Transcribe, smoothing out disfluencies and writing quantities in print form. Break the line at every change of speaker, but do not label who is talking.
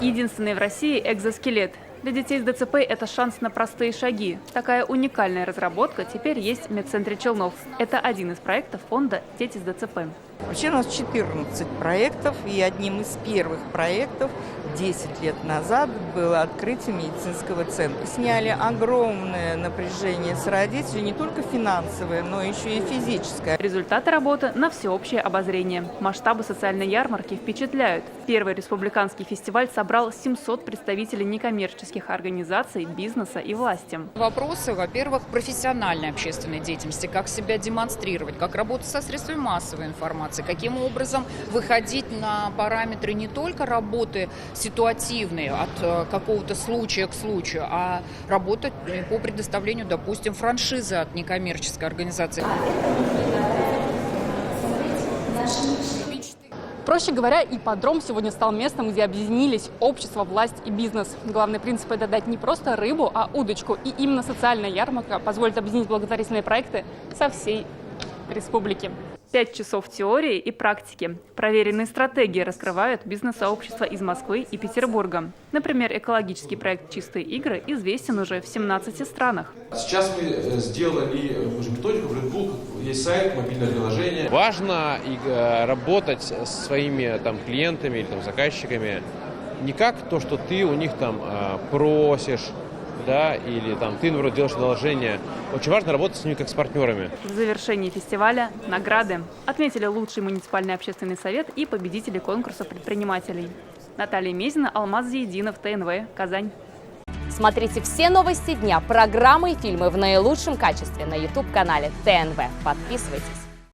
Единственный в России экзоскелет. Для детей с ДЦП это шанс на простые шаги. Такая уникальная разработка теперь есть в медцентре Челнов. Это один из проектов фонда «Дети с ДЦП».
Вообще у нас 14 проектов, и одним из первых проектов 10 лет назад было открытие медицинского центра. Сняли огромное напряжение с родителей, не только финансовое, но еще и физическое.
Результаты работы на всеобщее обозрение. Масштабы социальной ярмарки впечатляют. Первый республиканский фестиваль собрал 700 представителей некоммерческих организаций, бизнеса и власти.
Вопросы, во-первых, профессиональной общественной деятельности, как себя демонстрировать, как работать со средствами массовой информации, каким образом выходить на параметры не только работы ситуативные от какого-то случая к случаю, а работать по предоставлению, допустим, франшизы от некоммерческой организации.
Проще говоря, ипподром сегодня стал местом, где объединились общество, власть и бизнес. Главный принцип – это дать не просто рыбу, а удочку. И именно социальная ярмарка позволит объединить благотворительные проекты со всей республики.
5 часов теории и практики. Проверенные стратегии раскрывают бизнес-сообщества из Москвы и Петербурга. Например, экологический проект «Чистые игры» известен уже в 17 странах.
Сейчас мы сделали уже методику, Red есть сайт, мобильное приложение.
Важно работать со своими клиентами или заказчиками не как то, что ты у них просишь, да, или ты, наоборот, делаешь одолжение. Очень важно работать с ними как с партнерами.
В завершении фестиваля награды. Отметили лучший муниципальный общественный совет и победители конкурса предпринимателей. Наталья Мезина, Алмаз Зиединов, ТНВ, Казань.
Смотрите все новости дня, программы и фильмы в наилучшем качестве на YouTube-канале ТНВ. Подписывайтесь.